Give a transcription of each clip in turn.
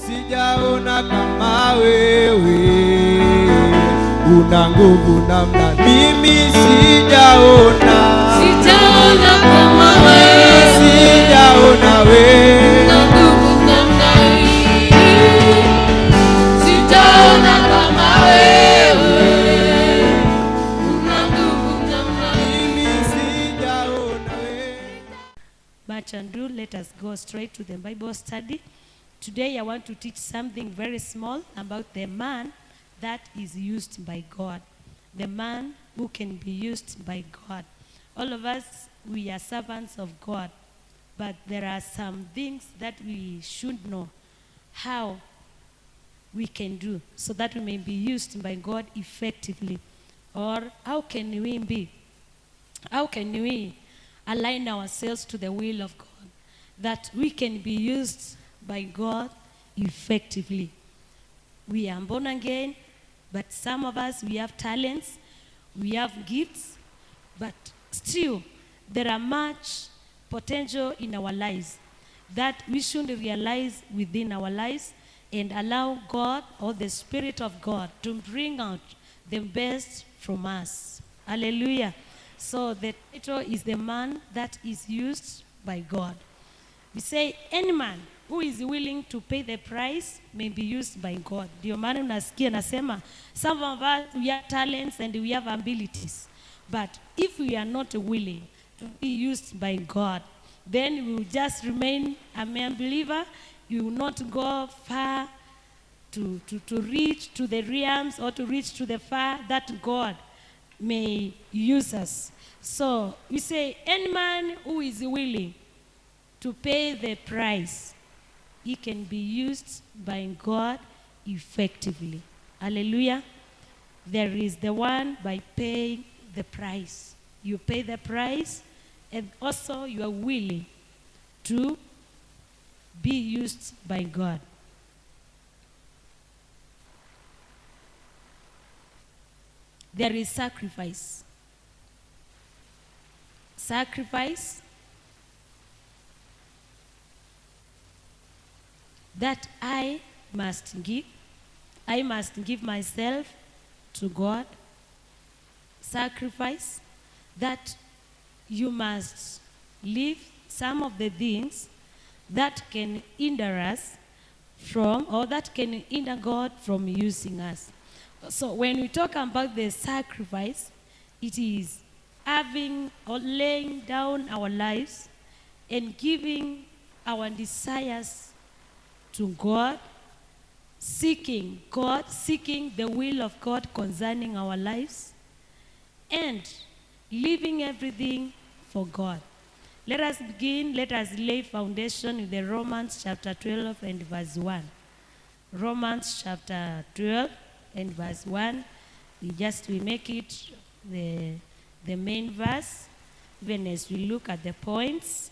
Sijaona kama wewe, una nguvu namna mimi sijaona kama wewe, sijaona wewe, una nguvu namna sijaona kama wewe, una nguvu namna mimi sijaona wewe. Much ado, let us go straight to the Bible study. Today I want to teach something very small about the man that is used by God. The man who can be used by God. All of us, we are servants of God. But there are some things that we should know how we can do so that we may be used by God effectively. Or how can we align ourselves to the will of God, that we can be used by God effectively. We are born again, but some of us, we have talents, we have gifts, but still there are much potential in our lives that we should realize within our lives and allow God or the Spirit of God to bring out the best from us. Hallelujah. So the title is the man that is used by God. We say any man who is willing to pay the price may be used by God. Ndio maana unasikia nasema some of us we have talents and we have abilities. But if we are not willing to be used by God, then we will just remain a mere believer. You will not go far to reach to the realms or to reach to the far that God may use us. So we say any man who is willing to pay the price, he can be used by God effectively. Hallelujah. There is the one by paying the price. You pay the price and also you are willing to be used by God. There is sacrifice. Sacrifice that I must give. I must give myself to God. Sacrifice that you must leave some of the things that can hinder us from, or that can hinder God from using us. So when we talk about the sacrifice, it is having or laying down our lives and giving our desires to God, seeking the will of God concerning our lives, and leaving everything for God. Let us begin, let us lay foundation in the Romans chapter 12 and verse 1. Romans chapter 12 and verse 1. We make it the main verse, even as we look at the points.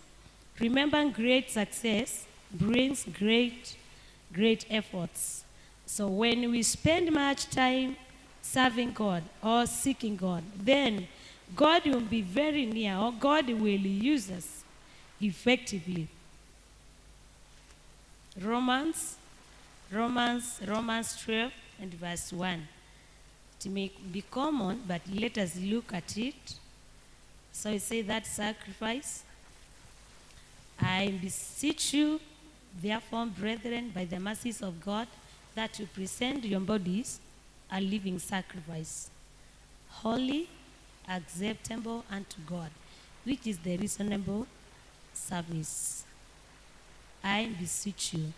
Remember, great success brings great efforts. So when we spend much time serving God or seeking God, then God will be very near, or God will use us effectively. Romans 12 and verse 1. It may be common, but let us look at it. So it says that sacrifice, I beseech you, therefore, brethren, by the mercies of God, that you present your bodies a living sacrifice, holy, acceptable unto God, which is the reasonable service. I beseech you.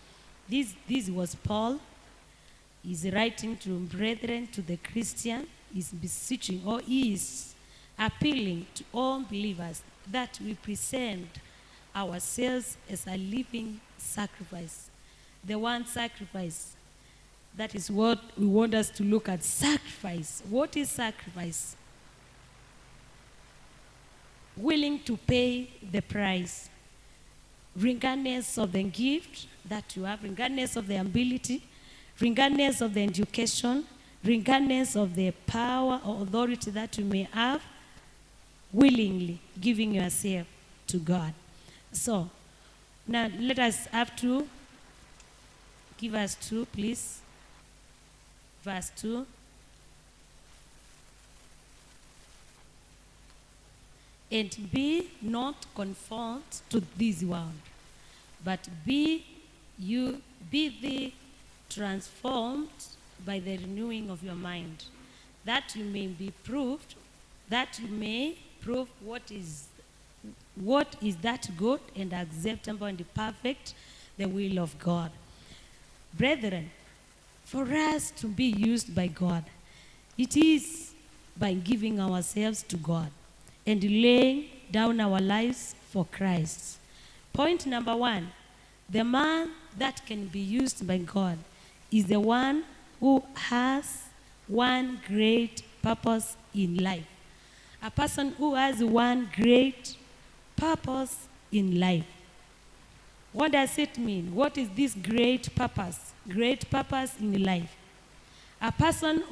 This was Paul. He's writing to brethren, to the Christian. He's beseeching, or he is appealing to all believers that we present ourselves as a living sacrifice. The one sacrifice, that is what we want us to look at. Sacrifice. What is sacrifice? Willing to pay the price, regardless of the gift that you have, regardless of the ability, regardless of the education, regardless of the power or authority that you may have, willingly giving yourself to God. So now let us have to Give us 2, please. Verse 2. And be not conformed to this world, but be thee transformed by the renewing of your mind, that you may prove what is that good and acceptable and perfect, the will of God. Brethren, for us to be used by God, it is by giving ourselves to God and laying down our lives for Christ. Point number 1, the man that can be used by God is the one who has one great purpose in life. A person who has one great purpose in life. What does it mean? What is this great purpose? Great purpose in life. A person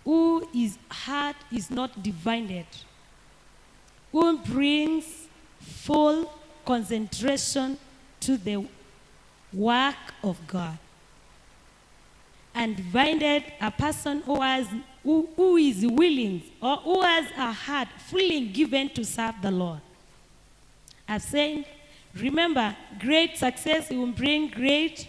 whose heart is not divided, who brings full concentration to the work of God. And divided, a person who is willing or who has a heart fully given to serve the Lord. I've said, remember, great success will bring great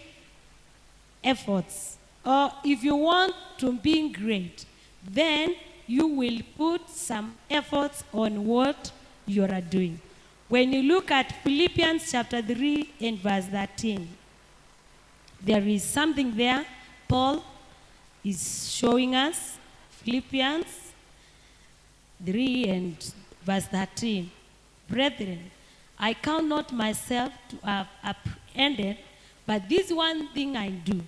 efforts. Or if you want to be great, then you will put some efforts on what you are doing. When you look at Philippians chapter 3 and verse 13, there is something there Paul is showing us. Philippians 3 and verse 13. Brethren, I count not myself to have apprehended, but this one thing I do,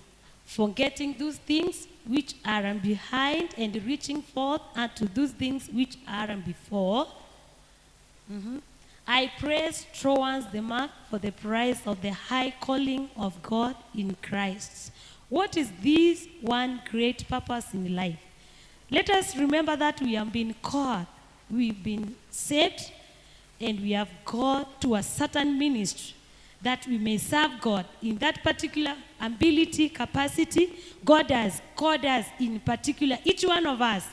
forgetting those things which are behind and reaching forth unto those things which are before. I press towards the mark for the prize of the high calling of God in Christ. What is this one great purpose in life? Let us remember that we have been called, we've been saved, and we have called to a certain ministry that we may serve God in that particular ability, capacity. God has called us in particular. Each one of us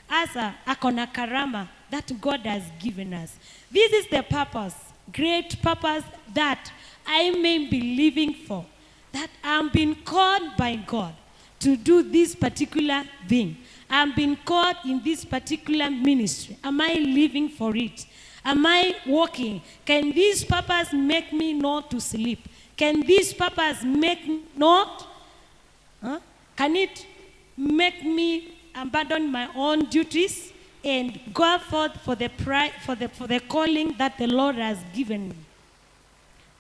has a akona karama that God has given us. This is the purpose, great purpose that I may be living for, that I'm being called by God to do this particular thing. I'm being called in this particular ministry. Am I living for it? Am I walking? Can this purpose make me not to sleep? Can this purpose make not? Can it make me abandon my own duties and go forth for the calling that the Lord has given me?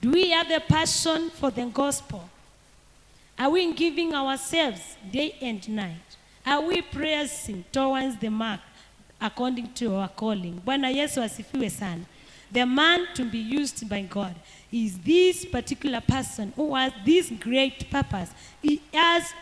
Do we have the passion for the gospel? Are we giving ourselves day and night? Are we pressing towards the mark according to our calling? Bwana Yesu asifiwe sana. The man to be used by God is this particular person who has this great purpose.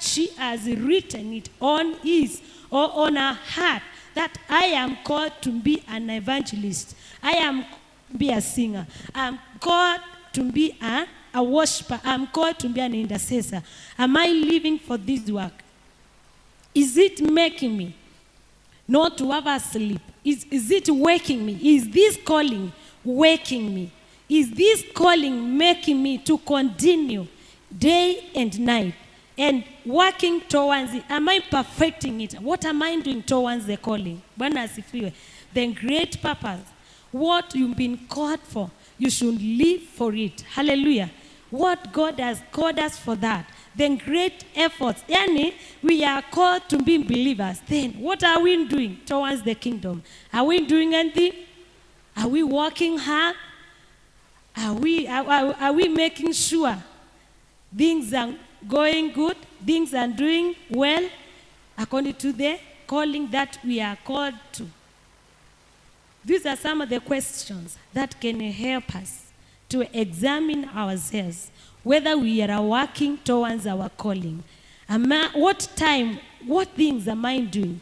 She has written it on his or on her heart that I am called to be an evangelist. I am to be a singer. I'm called to be a worshiper. I'm called to be an intercessor. Am I living for this work? Is it making me not to have a sleep? Is it waking me? Is this calling waking me? Is this calling making me to continue day and night and working towards it? Am I perfecting it? What am I doing towards the calling? Bwana asifiwe. The great purpose, what you've been called for, you should live for it. Hallelujah. What God has called us for that. Then great efforts. Yani, we are called to be believers. Then what are we doing towards the kingdom? Are we doing anything? Are we working hard? Are we making sure things are going good? Things are doing well according to the calling that we are called to? These are some of the questions that can help us to examine ourselves, whether we are working towards our calling. What things am I doing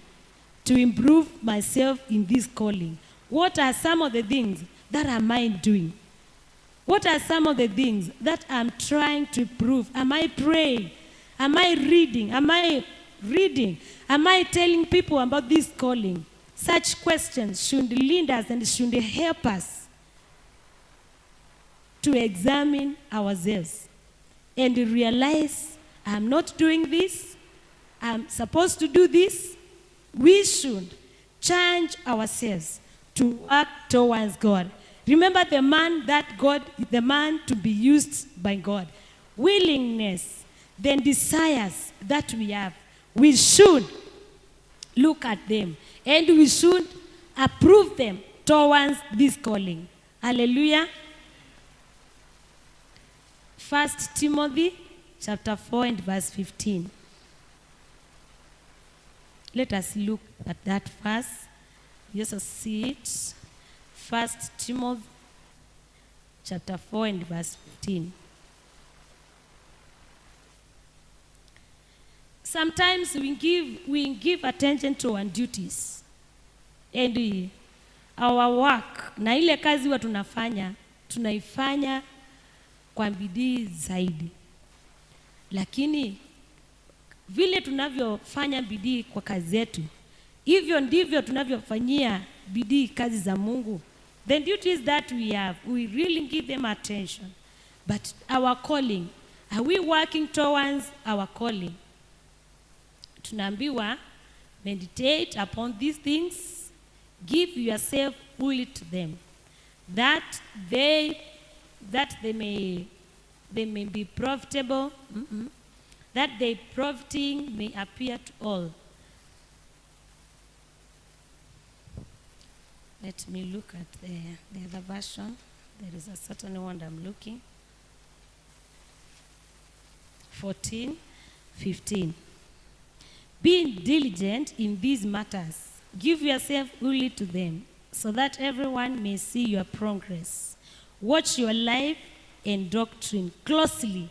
to improve myself in this calling? What are some of the things that am I doing? What are some of the things that I'm trying to prove? Am I praying? Am I reading? Am I reading? Am I telling people about this calling? Such questions should lead us and should help us to examine ourselves and realize I'm not doing this, I'm supposed to do this. We should change ourselves to work towards God. Remember the man to be used by God. Willingness, then desires that we have. We should look at them and we should approve them towards this calling. Hallelujah. 1 Timothy chapter 4 and verse 15. Let us look at that verse. Yes, I see it. 1 Timothy chapter 4 and verse 15. Sometimes we give attention to our duties and our work, na ile kazi huwa tunaifanya kwa bidii zaidi. Lakini vile tunavyofanya bidii kwa kazi yetu, hivyo ndivyo tunavyofanyia bidii kazi za Mungu. The duties that we have, we really give them attention. But our calling, are we working towards our calling? Tunaambiwa, meditate upon these things, give yourself fully to them, that they may be profitable, that their profiting may appear to all. Let me look at the other version. There is a certain one I'm looking. 14:15. Being diligent in these matters, give yourself fully to them, so that everyone may see your progress. Watch your life and doctrine closely.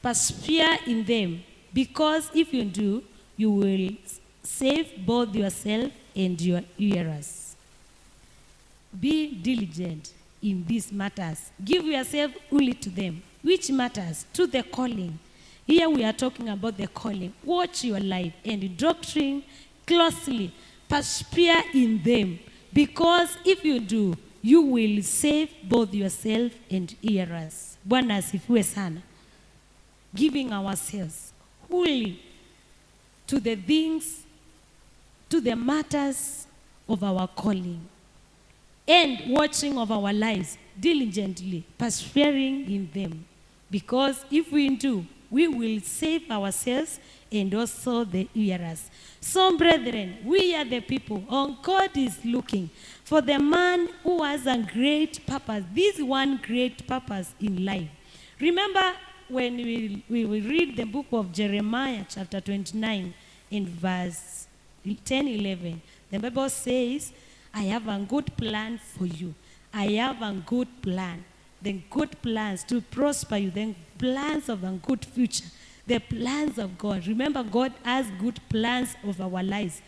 Persevere in them, because if you do, you will save both yourself and your hearers. Be diligent in these matters. Give yourself fully to them. Which matters? To the calling. Here we are talking about the calling. Watch your life and doctrine closely. Persevere in them, because if you do, you will save both yourself and hearers. Bwana asifiwe sana. Giving ourselves wholly to the things, to the matters of our calling, and watching of our lives diligently, persevering in them. Because if we do, we will save ourselves and also the hearers. So, brethren, we are the people. God is looking for the man who has a great purpose, this one great purpose in life. Remember when we read the book of Jeremiah, chapter 29, in verse 10-11, the Bible says, I have a good plan for you. I have a good plan. The good plans to prosper you, the plans of a good future, the plans of God. Remember, God has good plans of our lives.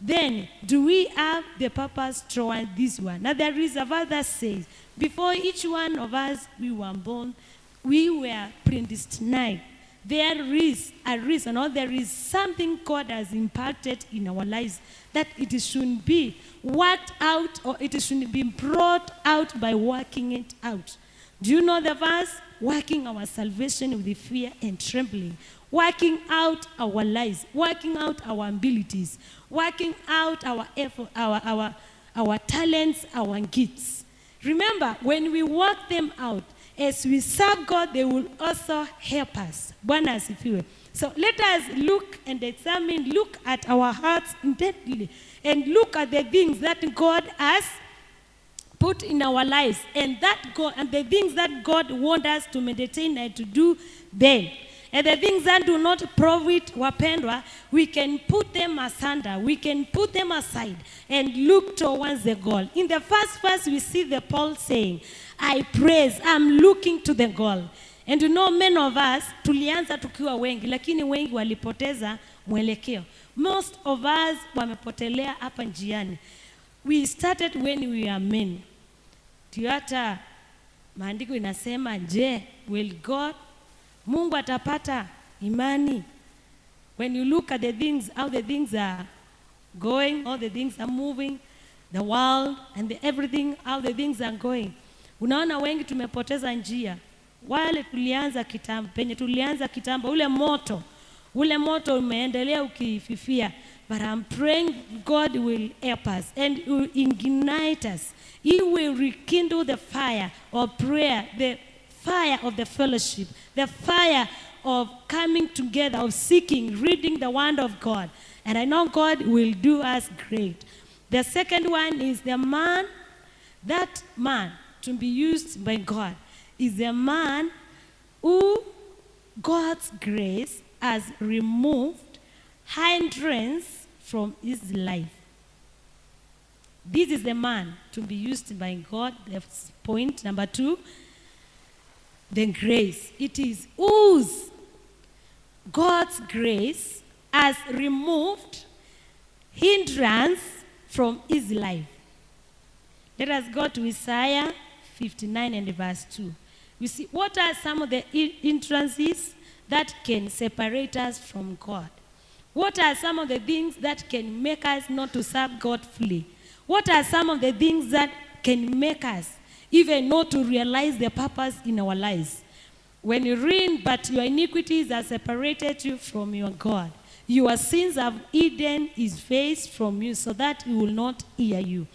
Then, do we have the purpose toward this one? Now, there is a verse that says, before each one of us we were born, we were predestined. There is a reason, or there is something God has impacted in our lives that it should be worked out, or it should be brought out by working it out. Do you know the verse? Working our salvation with fear and trembling. Working out our lives. Working out our abilities. Working out our effort, our talents, our gifts. Remember, when we work them out, as we serve God, they will also help us. Bwana asifiwe. So let us look and examine, look at our hearts intently, and look at the things that God has put in our lives, and the things that God wants us to meditate and to do then. And the things that do not profit, wapendwa, we can put them asunder, we can put them aside and look towards the goal. In the first verse, we see the Paul saying, I praise, I'm looking to the goal. And you know, many of us, tulianza tukiwa wengi, lakini wengi walipoteza mwelekeo. Most of us wamepotelea hapa njiani. We started when we were men. Hata maandiko inasema, je, will God, Mungu atapata imani? When you look at the things, how the things are going, how the things are moving, the world and everything, how the things are going, unaona wengi tumepoteza njia. Wale tulianza kitambo, penye tulianza kitambo, ule moto umeendelea ukififia. But I'm praying God will help us and will ignite us. He will rekindle the fire of prayer, the fire of the fellowship, the fire of coming together, of seeking, reading the word of God. And I know God will do us great. The second one is the man, that man to be used by God is a man who God's grace has removed hindrance from his life. This is the man to be used by God. That's point number 2. The grace. It is whose God's grace has removed hindrance from his life. Let us go to Isaiah 59 and verse 2. You see, what are some of the hindrances that can separate us from God? What are some of the things that can make us not to serve God fully? What are some of the things that can make us even not to realize the purpose in our lives? When you read, but your iniquities have separated you from your God. Your sins have hidden his face from you so that he will not hear you.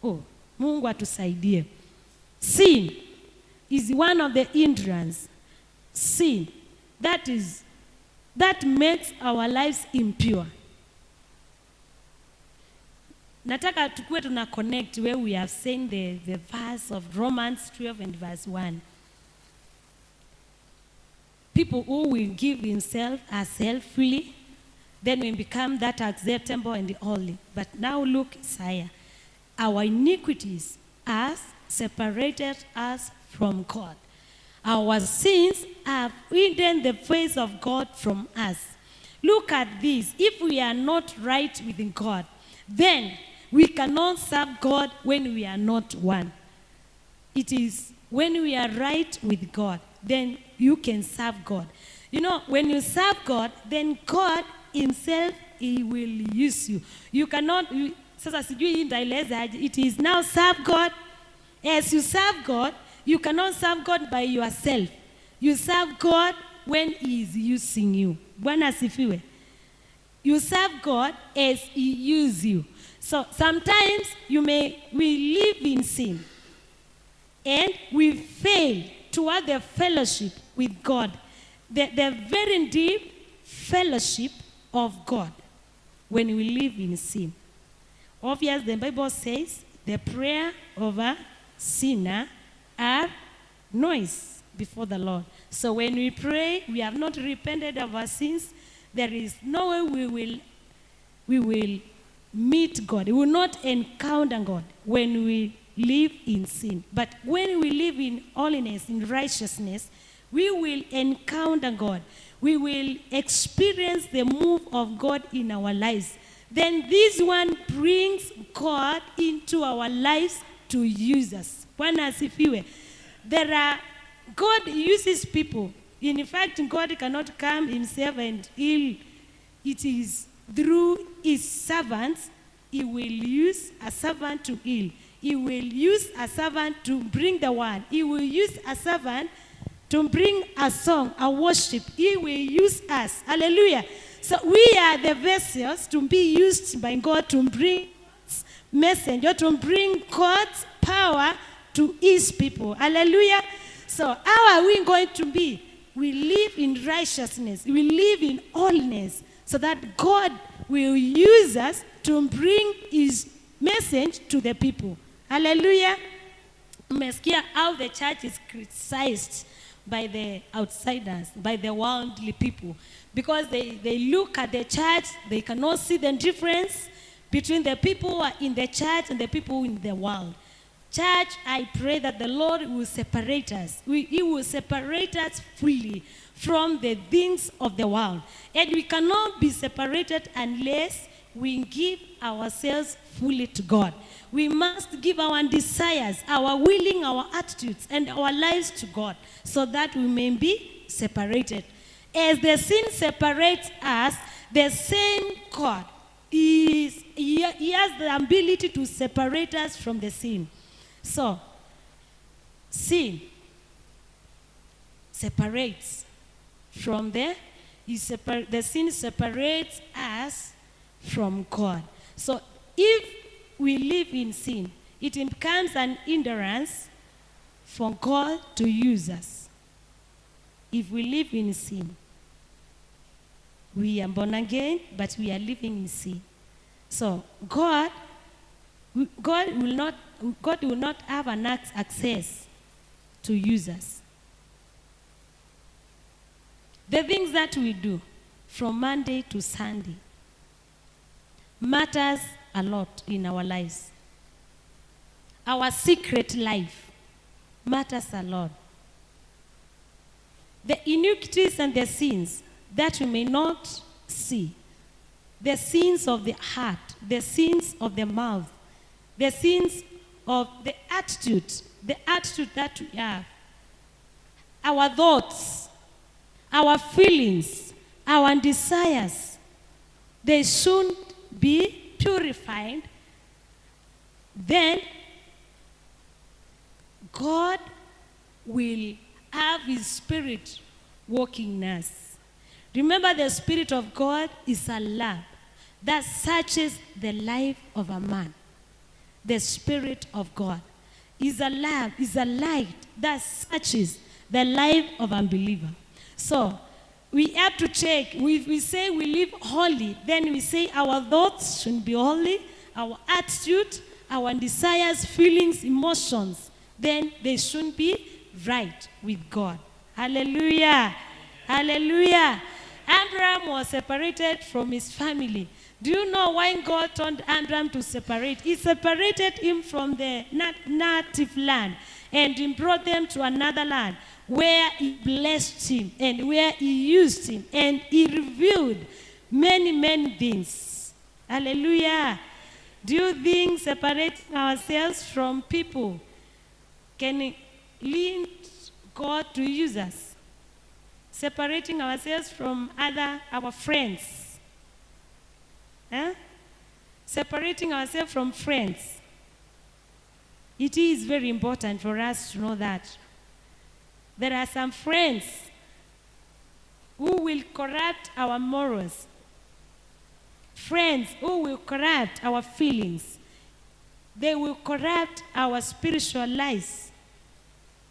Oh, Mungu atusaidie. Sin is one of the hindrances. Sin, that makes our lives impure. Nataka tukue tuna connect where we have seen the verse of Romans 12 and verse 1. People who will give himself ourselves freely, then we become that acceptable and holy. But now look, Isaiah. Our iniquities have separated us from God. Our sins have hidden the face of God from us. Look at this. If we are not right with God, then we cannot serve God when we are not one. It is when we are right with God, then you can serve God. You know, when you serve God, then God himself, he will use you. You cannot, sasa sijui hii ndaeleza, it is now serve God. As you serve God, you cannot serve God by yourself. You serve God when he is using you. Bwana asifiwe. You serve God as he uses you. So sometimes we live in sin and we fail toward the fellowship with God. The very deep fellowship of God when we live in sin. Obviously, the Bible says the prayer of a sinner are noise before the Lord. So when we pray, we have not repented of our sins, there is no way we will meet God. We will not encounter God when we live in sin. But when we live in holiness, in righteousness, we will encounter God. We will experience the move of God in our lives. Then this one brings God into our lives to use us. Bwana asifiwe. God uses people. In fact, God cannot come himself and heal. It is through his servants. He will use a servant to heal. He will use a servant to bring the word. He will use a servant to bring a song, a worship. He will use us. Hallelujah. So we are the vessels to be used by God to bring God's messenger, to bring God's power to his people. Hallelujah. So how are we going to be? We live in righteousness. We live in holiness so that God will use us to bring his message to the people. Hallelujah. Umesikia how the church is criticized by the outsiders, by the worldly people. Because they look at the church, they cannot see the difference between the people who are in the church and the people in the world. Church, I pray that the Lord will separate us. He will separate us fully from the things of the world. And we cannot be separated unless we give ourselves fully to God. We must give our desires, our willing, our attitudes, and our lives to God so that we may be separated. As the sin separates us, the same God he has the ability to separate us from the sin. So, sin separates from the sin separates us from God. So if we live in sin, it becomes an hindrance for God to use us. If we live in sin, we are born again, but we are living in sin. So God will not have an access to use us. The things that we do from Monday to Sunday matters a lot in our lives. Our secret life matters a lot. The iniquities and the sins that we may not see, the sins of the heart, the sins of the mouth, the sins of the attitude that we have, our thoughts, our feelings, our desires, they should be purified. Then God will have his Spirit working in us. Remember, the Spirit of God is a lamp that searches the life of a man. The Spirit of God is a lamp, is a light that searches the life of a believer. So we have to check. We say we live holy, then we say our thoughts should be holy, our attitude, our desires, feelings, emotions, then they should be right with God. Hallelujah. Hallelujah. Abraham was separated from his family. Do you know why God told Abraham to separate? He separated him from the native land and he brought them to another land where he blessed him and where he used him and he revealed many, many things. Hallelujah. Do you think separating ourselves from people can lead God to use us? Separating ourselves from our friends. Separating ourselves from friends. It is very important for us to know that there are some friends who will corrupt our morals. Friends who will corrupt our feelings. They will corrupt our spiritual lives.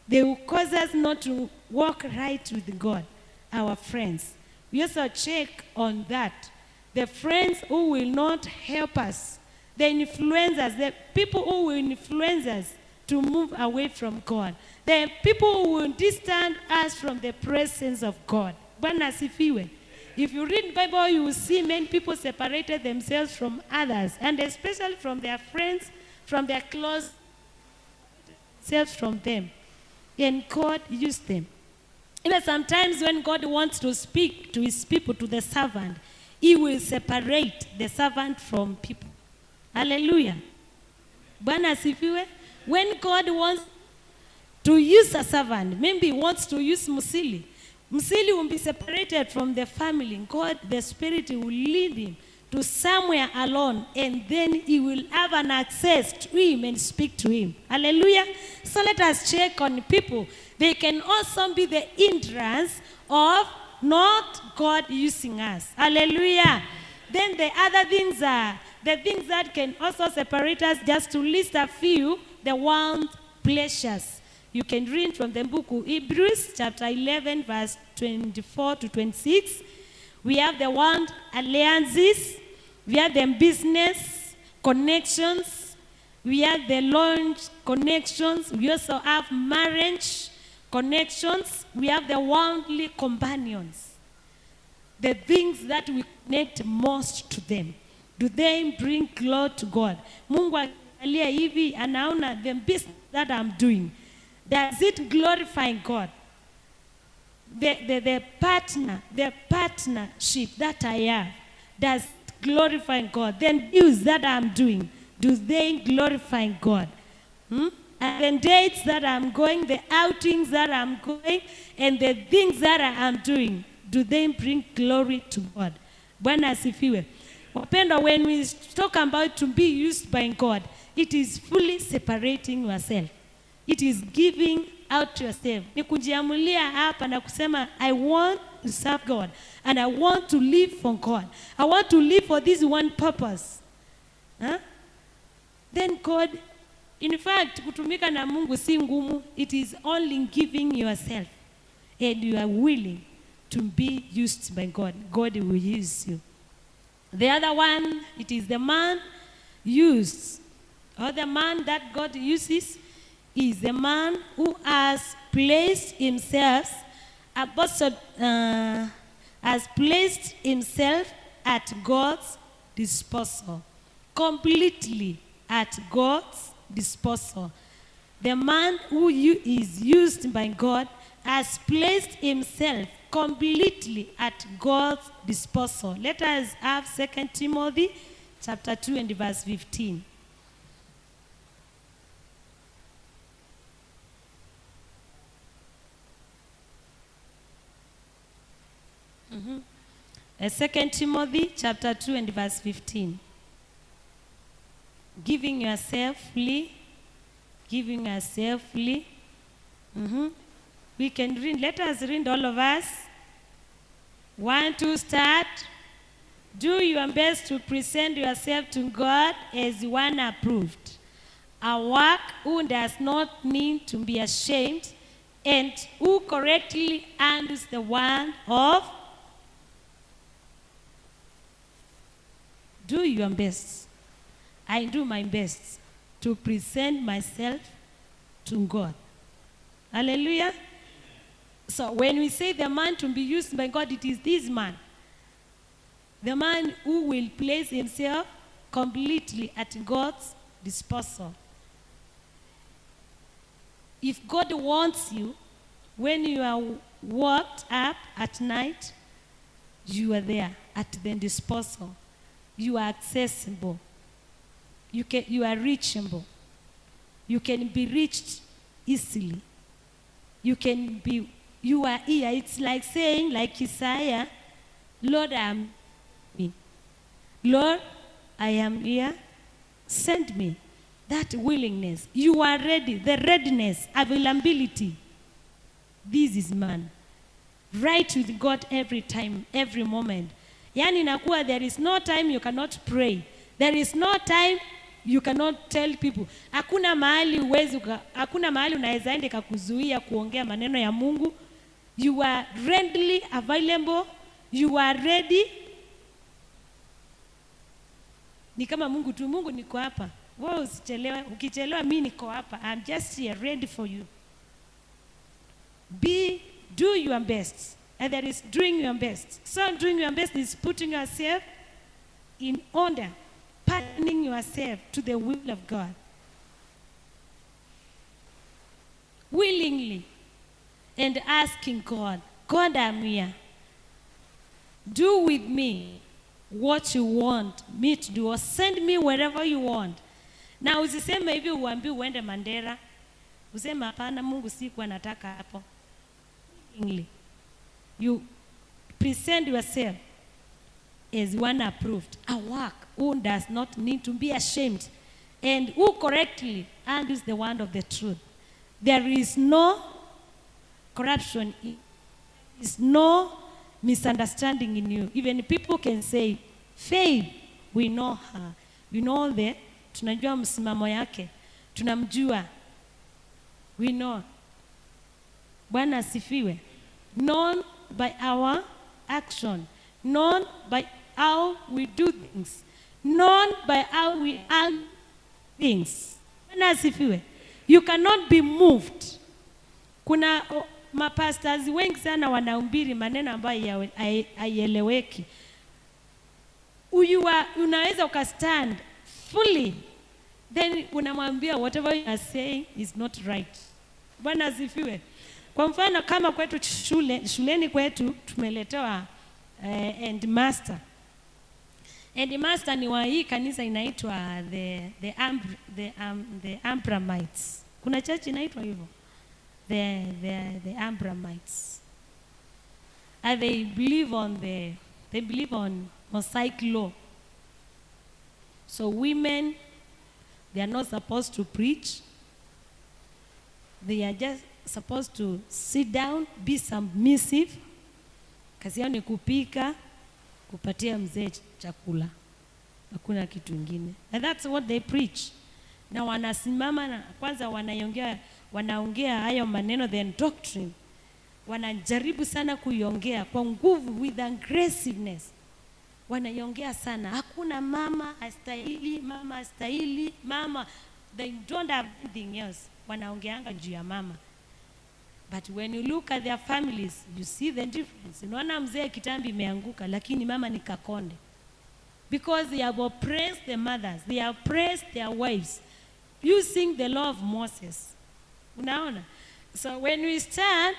They will cause us not to walk right with God, our friends. We also check on that. The friends who will not help us, the influencers, the people who will influence us to move away from God, the people who will distance us from the presence of God. Bwana asifiwe. If you read the Bible, you will see many people separated themselves from others, and especially from their friends, from their close selves from them. And God used them. Even sometimes when God wants to speak to his people, to the servant, he will separate the servant from people. Hallelujah. Bwana asifiwe. When God wants to use a servant, maybe he wants to use Musili. Musili will be separated from the family. God, the Spirit, will lead him to somewhere alone, and then he will have an access to him and speak to him. Hallelujah. So let us check on people. They can also be the hindrance of not God using us. Hallelujah. Then the other things are the things that can also separate us, just to list a few, the world pleasures. You can read from the book of Hebrews, chapter 11, verse 24 to 26. We have the world alliances. We have the business connections. We have the launch connections. We also have marriage connections. We have the worldly companions. The things that we connect most to them. Do they bring glory to God? Mungu angalia hivi anaona the business that I'm doing. Does it glorify God? The partnership that I have, does it glorifying God? The deeds that I'm doing, do they glorify God? And the dates that I'm going, the outings that I'm going, and the things that I am doing, do they bring glory to God? Bwana asifiwe. Wapendwa, when we talk about to be used by God, it is fully separating yourself. It is giving out yourself. Ni kujiamulia hapa na kusema, I want to serve God and I want to live for God. I want to live for this one purpose. Then God, in fact, kutumika na Mungu si ngumu. It is only giving yourself and you are willing to be used by God. God will use you. The other one, it is the man used, or the man that God uses is the man who has placed himself, has placed himself at God's disposal, completely at God's disposal. The man who is used by God has placed himself completely at God's disposal. Let us have 2 Timothy chapter 2 and verse 15. Mm-hmm. 2 Timothy chapter 2 and verse 15. Giving yourself fully. Mm-hmm. We can read. Let us read, all of us. 1, 2, start. Do your best to present yourself to God as one approved, a work who does not need to be ashamed, and who correctly handles the word of. Do your best. I do my best to present myself to God. Hallelujah. So when we say the man to be used by God, it is this man. The man who will place himself completely at God's disposal. If God wants you, when you are walked up at night, you are there at the disposal. You are accessible. You are reachable. You can be reached easily. You are here. It's like saying, like Isaiah, Lord, I am me. Lord, I am here. Send me. That willingness. You are ready. The readiness, availability. This is man. Right with God every time, every moment. Yani nakuwa, there is no time you cannot pray. There is no time you cannot tell people. Hakuna mahali unaweza ende kakuzuia kuongea maneno ya Mungu. You are readily available. You are ready. Ni kama Mungu tu, Mungu niko hapa. Wewe usichelewe. Ukichelewa mimi niko hapa. I'm just here ready for you. Do your best. And that is doing your best. So doing your best is putting yourself in order, partnering yourself to the will of God. Willingly. And asking God, God, I'm here. Do with me what you want me to do, or send me wherever you want. Na usiseme hivi uambi uende Mandera. Useme hapana, Mungu sikuwa nataka hapo. Willingly. You present yourself as one approved, a work who does not need to be ashamed, and who correctly handles the word of the truth. There is no corruption, there is no misunderstanding in you. Even people can say, Faith, we know her. We know that, tunajua msimamo yake, tunamjua. We know. Bwana asifiwe. Known by our action, known by how we do things, known by how we handle things. Bwana asifiwe. You cannot be moved. Kuna mapastors wengi sana wanahubiri maneno ambayo haieleweki. Unaweza ukastand fully, then unamwambia whatever you are saying is not right. Bwana asifiwe. Kwa mfano kama kwetu shuleni kwetu tumeletewa and master. And master ni wa hii kanisa inaitwa the Abramites. Kuna church inaitwa hivyo. The Abramites. And they believe on Mosaic law. So women, they are not supposed to preach. They are just supposed to sit down, be submissive. Kazi yao ni kupika, kupatia mzee chakula. Hakuna kitu kingine. And that's what they preach. Na wanasimama na kwanza wanaongea hayo maneno, the doctrine. Wanajaribu sana kuiongea kwa nguvu, with aggressiveness. Wanaiongea sana. Hakuna mama astahili, mama. They don't have anything else. Wanaongeanga juu ya mama. But when you look at their families, you see the difference. Unaona mzee kitambi imeanguka, lakini mama ni kakonde. Because they have oppressed the mothers. They have oppressed their wives. Using the law of Moses. Unaona? So when we stand,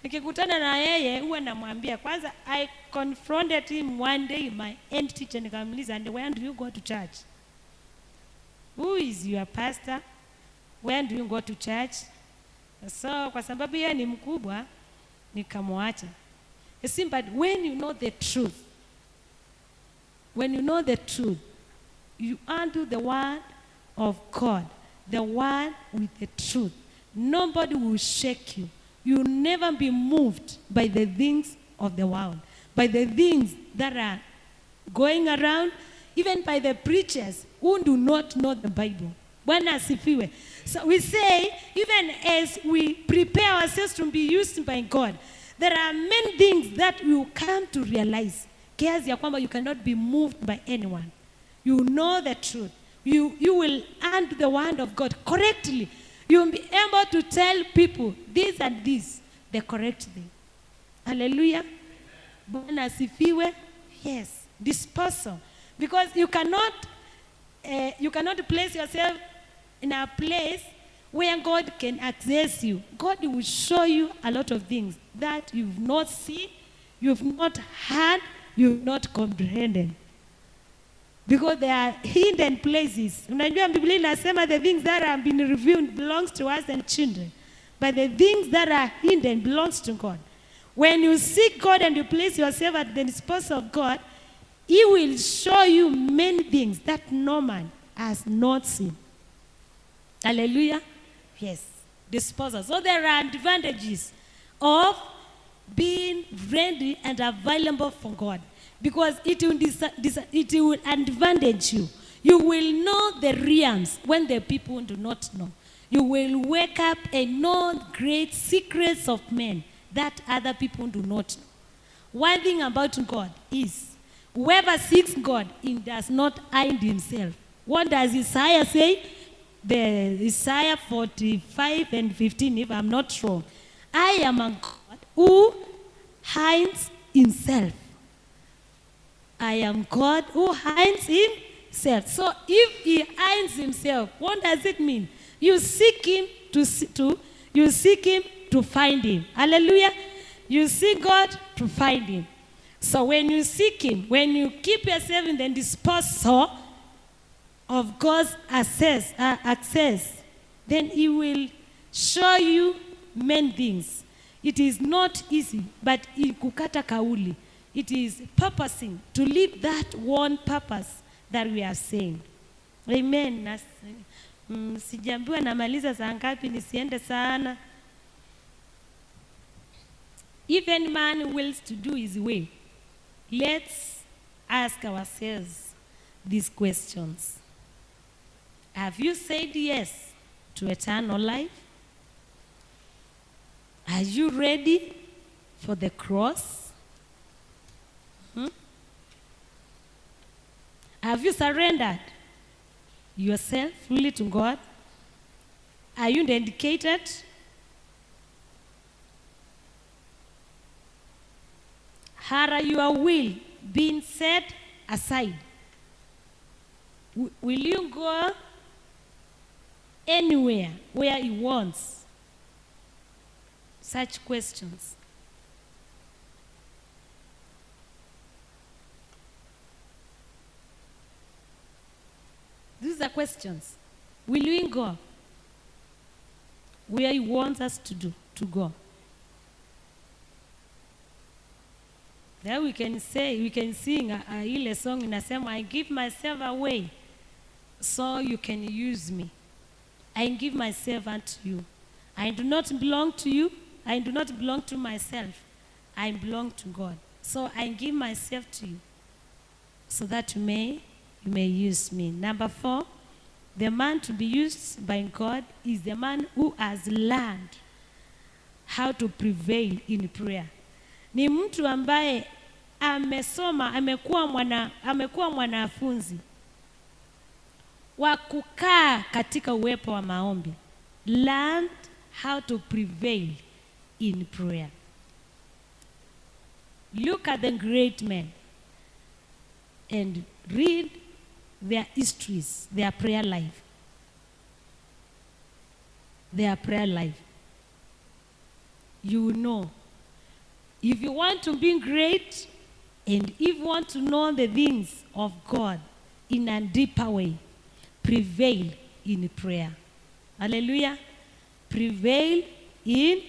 nikikutana na yeye, huwa namwambia, kwanza, I confronted him one day, my end teacher, nikamuuliza, and when do you go to church? Who is your pastor? When do you go to church? So kwa sababu yeye ni mkubwa, nikamwacha. You see, but when you know the truth, you undo the word of God, the word with the truth. Nobody will shake you. You will never be moved by the things of the world, by the things that are going around, even by the preachers who do not know the Bible. Bwana asifiwe. So we say, even as we prepare ourselves to be used by God, there are many things that we will come to realize. Kiasi ya kwamba you cannot be moved by anyone. You know the truth. You will undo the word of God correctly. You will be able to tell people this and this, the correct thing. Hallelujah. Bwana asifiwe. Yes, disposal. Because you cannot place yourself in a place where God can access you. God will show you a lot of things that you've not seen, you've not heard, you've not comprehended. Because there are hidden places. Unajua Biblia inasema the things that have been revealed belongs to us and children. But the things that are hidden belongs to God. When you seek God and you place yourself at the disposal of God, He will show you many things that no man has not seen. Hallelujah. Yes. Disposal. So there are advantages of being ready and available for God. Because it will advantage you. You will know the realms when the people do not know. You will wake up and know great secrets of men that other people do not know. One thing about God is, whoever seeks God, he does not hide himself. What does Isaiah say? The Isaiah 45 and 15, if I'm not wrong. I am a God who hides himself. I am God who hides himself. So if he hides himself, what does it mean? You seek him to find him. Hallelujah. You seek God to find him. So when you seek him, when you keep yourself in the disposal of God's access, then he will show you many things. It is not easy, but kukata kauli. It is purposing to live that one purpose that we are saying. Amen. Sijambiwa namaliza saa ngapi, nisiende sana. If any man wills to do his way, let's ask ourselves these questions. Have you said yes to eternal life? Are you ready for the cross? Have you surrendered yourself fully to God? Are you dedicated? Has your will been set aside? Will you go anywhere where He wants? Such questions. are questions. Will we go where he wants us to go? Then we can sing ile song inasema, I give myself away so you can use me. I give myself unto you. I do not belong to you. I do not belong to myself. I belong to God. So I give myself to you so that you may use me. Number 4, the man to be used by God is the man who has learned how to prevail in prayer. Ni mtu ambaye amesoma, amekuwa mwanafunzi wa kukaa katika uwepo wa maombi. Learned how to prevail in prayer. Look at the great men and read their histories, their prayer life. Their prayer life. You will know. If you want to be great and if you want to know the things of God in a deeper way, prevail in prayer. Hallelujah. Prevail in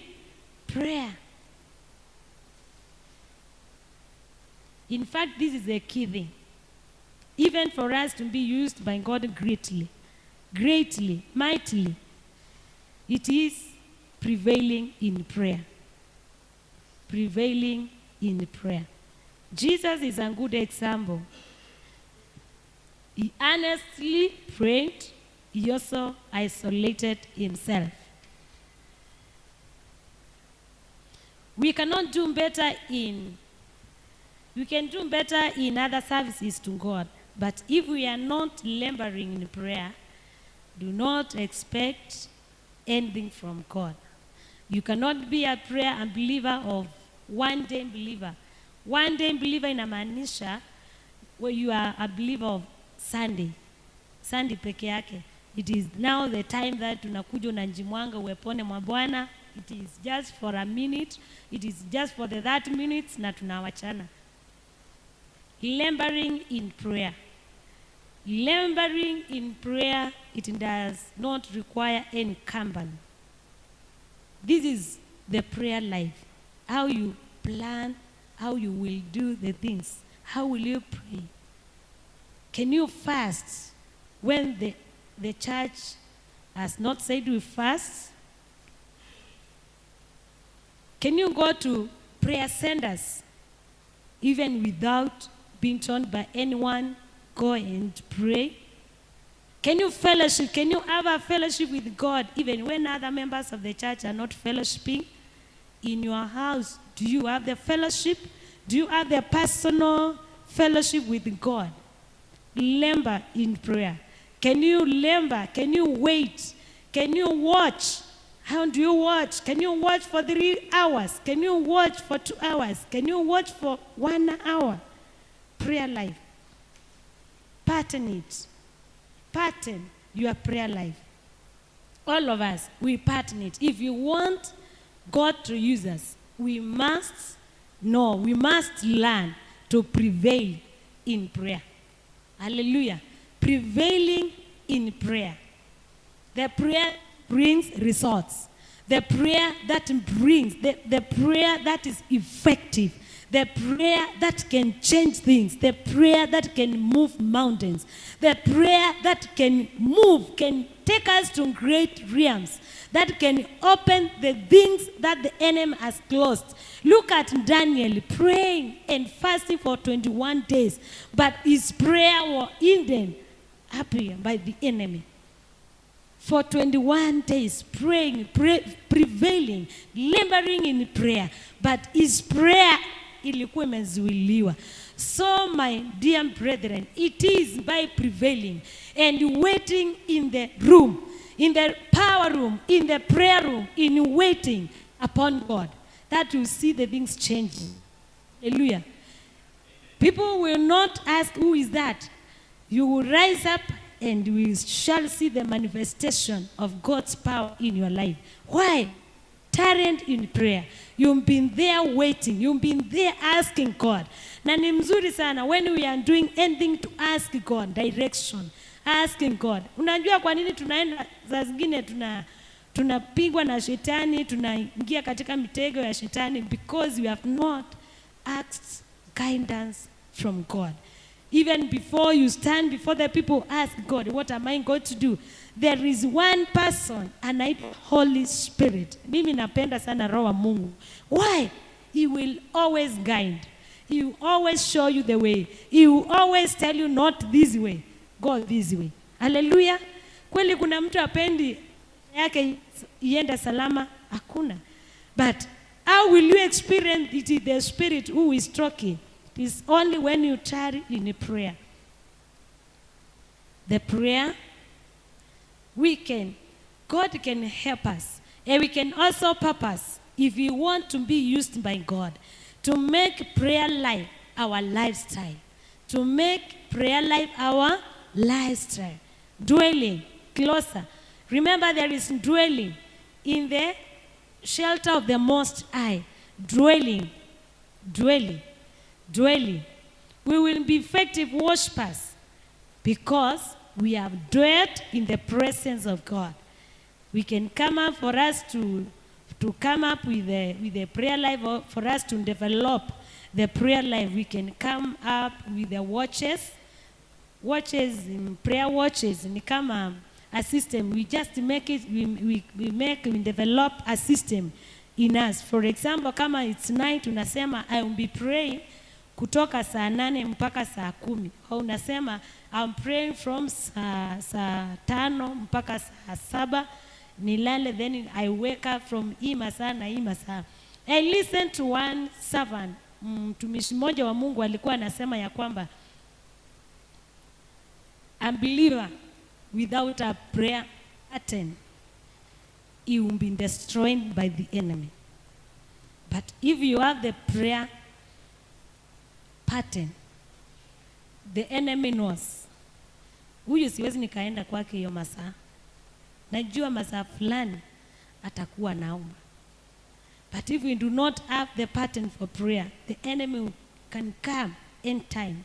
prayer. In fact, this is a key thing. Even for us to be used by God greatly, mightily, it is prevailing in prayer. Prevailing in prayer. Jesus is a good example. He earnestly prayed. He also isolated himself. We can do better in other services to God. But if we are not laboring in prayer, do not expect anything from God. You cannot be a prayer and believer of one-day believer. One-day believer inamaanisha where you are a believer of Sunday peke yake. It is now the time that tunakuja unajimwanga uwepone mwa Bwana. It is just for a minute. It is just for the 30 minutes na tunawachana. Laboring in prayer. Laboring in prayer, it does not require any company. This is the prayer life. How you plan, how you will do the things. How will you pray? Can you fast when the church has not said we fast? Can you go to prayer centers even without being told by anyone, go and pray? Can you fellowship? Can you have a fellowship with God even when other members of the church are not fellowshipping? In your house, do you have the fellowship? Do you have the personal fellowship with God? Labor in prayer. Can you labor? Can you wait? Can you watch? How do you watch? Can you watch for 3 hours? Can you watch for 2 hours? Can you watch for 1 hour? Prayer life. Pattern it. Pattern your prayer life. All of us, we pattern it. If you want God to use us, we must learn to prevail in prayer. Hallelujah. Prevailing in prayer. The prayer brings results. The prayer that brings, the prayer that is effective. The prayer that can change things. The prayer that can move mountains. The prayer that can take us to great realms. That can open the things that the enemy has closed. Look at Daniel praying and fasting for 21 days. But his prayer was hidden up by the enemy. For 21 days, praying, prevailing, laboring in prayer. But his prayer ilikuwa imezuiliwa. So my dear brethren, it is by prevailing and waiting in the room, in the power room, in the prayer room, in waiting upon God, that you see the things changing. Hallelujah. People will not ask, who is that? You will rise up and we shall see the manifestation of God's power in your life. Why? Tarried in prayer. You've been there waiting. You've been there asking God. Na ni mzuri sana when we are doing anything to ask God direction. asking God. Unajua kwa nini tunaenda saa zingine tunapigwa na shetani, tunaingia katika mitego ya shetani? Because we have not asked guidance from God. Even before you stand before the people, ask God, what am I going to do? There is one person, anaitwa Holy Spirit. Mimi napenda sana Roho wa Mungu. Why? He will always guide. He will always show you the way. He will always tell you not this way, go this way. Hallelujah. Kweli kuna mtu apendi yake iende salama? Hakuna. But how will you experience it is the Spirit who is talking? It is only when you tarry in a prayer. The prayer, God can help us. And we can also purpose, if we want to be used by God, to make prayer life our lifestyle. To make prayer life our lifestyle. Dwelling closer. Remember, there is dwelling in the shelter of the Most High. Dwelling. We will be effective worshipers because we have dwelt in the presence of God. We can come up for us to come up with a prayer life, or for us to develop the prayer life. We can come up with the watches, prayer watches, and come a system. We just make it, we develop a system in us. For example, kama it's night, unasema I will be praying kutoka saa 8 mpaka saa 10. Au unasema I'm praying from saa 5 mpaka saa 7 nilale, then I wake up from masaa na masaa. I listen to one servant, mtumishi mmoja wa Mungu alikuwa anasema ya kwamba a believer without a prayer pattern, he will be destroyed by the enemy. But if you have the prayer pattern, the enemy knows, huyu siwezi nikaenda kwake hiyo masaa, najua masaa fulani atakuwa naomba. But if we do not have the pattern for prayer, the enemy can come anytime.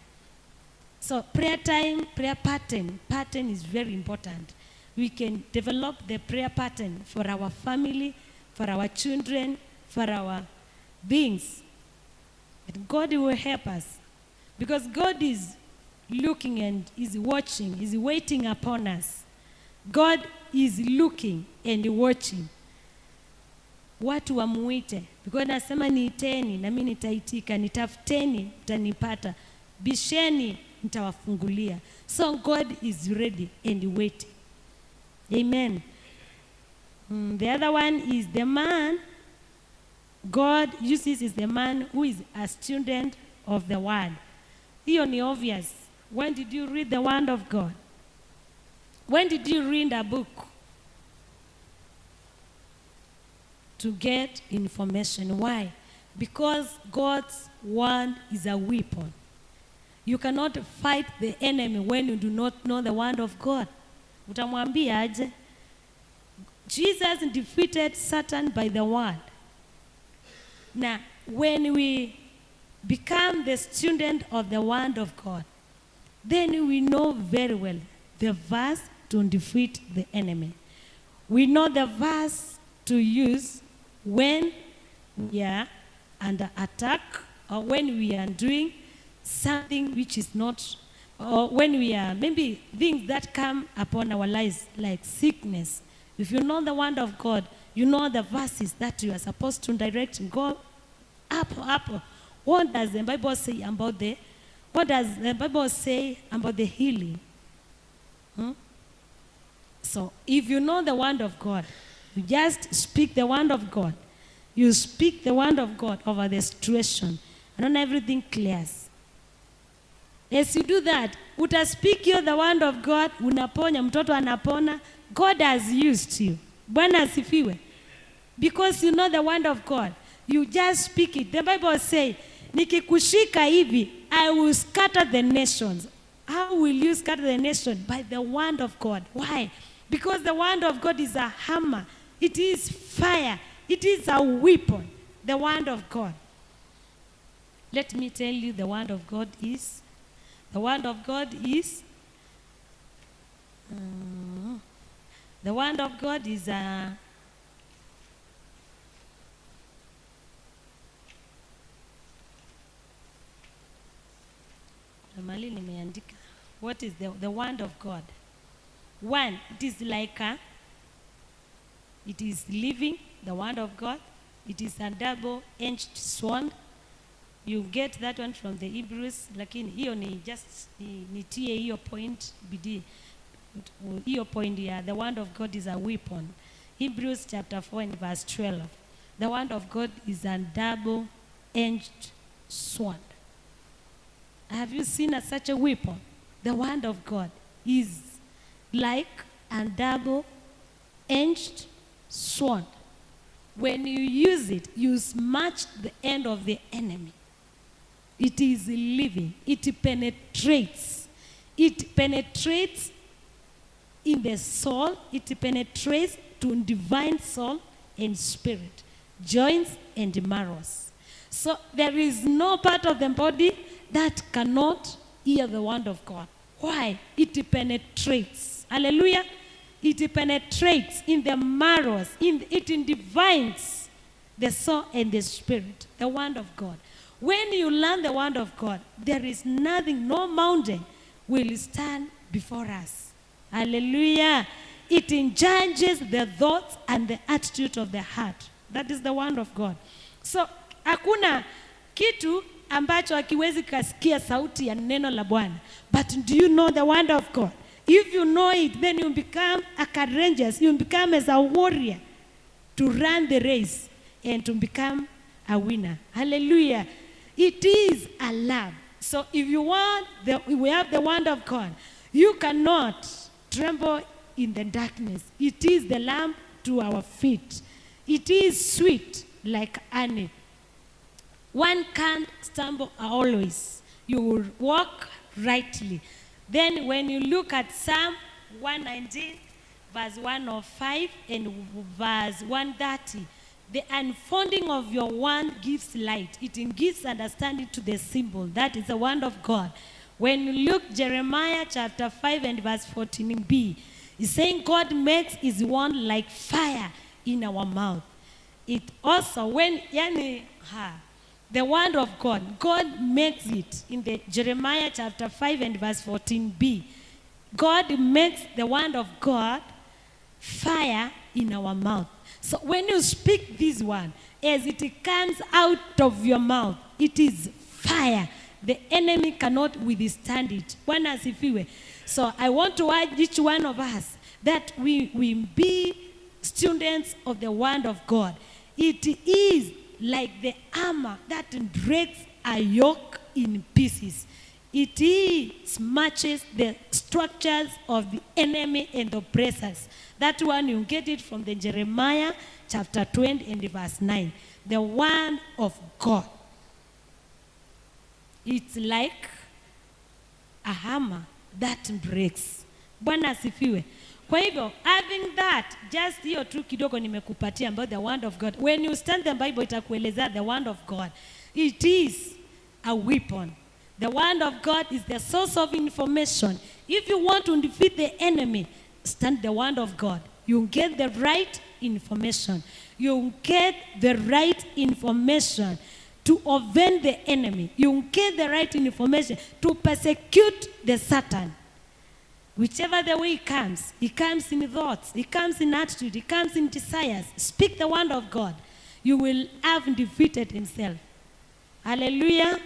So prayer time, prayer pattern is very important. We can develop the prayer pattern for our family, for our children, for our beings. And God will help us. Because God is looking and is watching, is waiting upon us. God is looking and watching. Watu wamuite. Because nasema niiteni na mimi nitaitika, nitafuteni mtanipata, bisheni nitawafungulia. So God is ready and waiting. Amen. The other one is the man God uses is the man who is a student of the word. Hiyo ni obvious. When did you read the word of God? When did you read a book? To get information. Why? Because God's word is a weapon. You cannot fight the enemy when you do not know the word of God. Utamwambia aje? Jesus defeated Satan by the word. Now, when we become the student of the word of God, then we know very well the verse to defeat the enemy. We know the verse to use when we are under attack, or when we are doing something which is not, or when we are maybe things that come upon our lives like sickness. If you know the word of God, you know the verses that you are supposed to direct. Go up. What does the Bible say about the healing? So if you know the word of God, you just speak the word of God. You speak the word of God over the situation, and then everything clears. As you do that, utaspeak you the word of God, unaponya, mtoto anapona. God has used you. Bwana asifiwe. Because you know the word of God, you just speak it. The Bible says, nikikushika hivi, I will scatter the nations. How will you scatter the nation? By the word of God. Why? Because the word of God is a hammer. It is fire. It is a weapon. The word of God. Let me tell you, the word of God is The word of God is mali nimeandika. What is the word of God? One, it is like it is living, the word of God. It is a double-edged sword. You get that one from the Hebrews, lakini hiyo ni just nitie hiyo point bidii. Hiyo point ya the word of God is a weapon. Hebrews chapter 4 and verse 12. The word of God is a double-edged sword. Have you seen such a weapon? The word of God is like a double-edged sword. When you use it, you smash the end of the enemy. It is living. It penetrates. It penetrates in the soul. It penetrates to divine soul and spirit, joints and marrows. So there is no part of the body that cannot hear the word of God. Why? It penetrates. Hallelujah. It penetrates in the marrows. It divines the soul and the spirit, the word of God. When you learn the word of God, there is nothing, no mountain will stand before us. Hallelujah. It engages the thoughts and the attitude of the heart. That is the word of God. So, hakuna kitu ambacho hakiwezi kasikia sauti ya neno la Bwana. But do you know the word of God? If you know it, then you become a courageous. You become as a warrior to run the race and to become a winner. Hallelujah. It is a lamp. So if you want, we have the word of God. You cannot tremble in the darkness. It is the lamp to our feet. It is sweet like honey. One can't stumble always. You will walk rightly. Then when you look at Psalm 119, verse 105 and verse 130, the unfolding of your word gives light. It gives understanding to the symbol. That is the word of God. When you look Jeremiah chapter 5 and verse 14b, it's saying God makes his word like fire in our mouth. It also, when, the word of God, God makes it in the Jeremiah chapter 5 and verse 14b. God makes the word of God fire in our mouth. So when you speak this one, as it comes out of your mouth, it is fire. The enemy cannot withstand it. Bwana asifiwe. So I want to urge each one of us that we be students of the word of God. It is like the armor that breaks a yoke in pieces. It smashes the structures of the enemy and oppressors. That one, you get it from the Jeremiah chapter 20 and verse 9. The word of God. It's like a hammer that breaks. Bwana asifiwe. Kwa hivyo, having that, just hiyo tu kidogo nimekupatia about the word of God. When you stand the Bible, itakueleza the word of God. It is a weapon. The word of God is the source of information. If you want to defeat the enemy, stand the word of God. You get the right information. You get the right information to offend the enemy. You get the right information to persecute the Satan. Whichever the way he comes in thoughts, he comes in attitude, he comes in desires. Speak the word of God. You will have defeated himself. Hallelujah.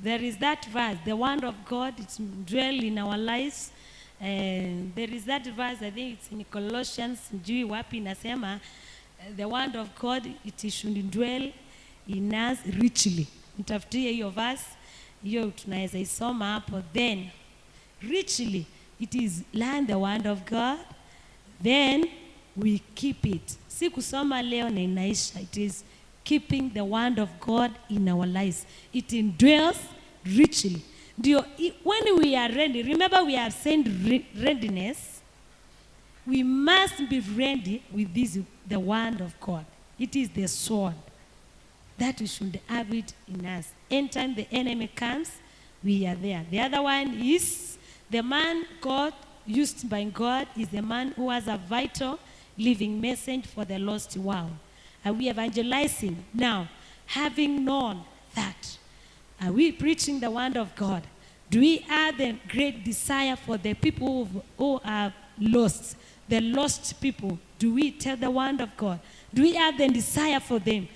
There is that verse, the word of God, it's dwell in our lives. And there is that verse, I think it's in Colossians, njui wapi inasema, the word of God, it should dwell in us richly. Nitafutie hiyo verse, hiyo tunaweza isoma hapo. Then, richly, it is learn the word of God, then we keep it. Si kusoma leo na inaisha. It is keeping the word of God in our lives. It indwells richly. When we are ready, remember we have said readiness. We must be ready with this, the word of God. It is the sword that we should have it in us. Anytime the enemy comes, we are there. The other one is the man God used by God is the man who has a vital living message for the lost world. Are we evangelizing now, having known that? Are we preaching the word of God? Do we have the great desire for the people who are lost, the lost people? Do we tell the word of God? Do we have the desire for them?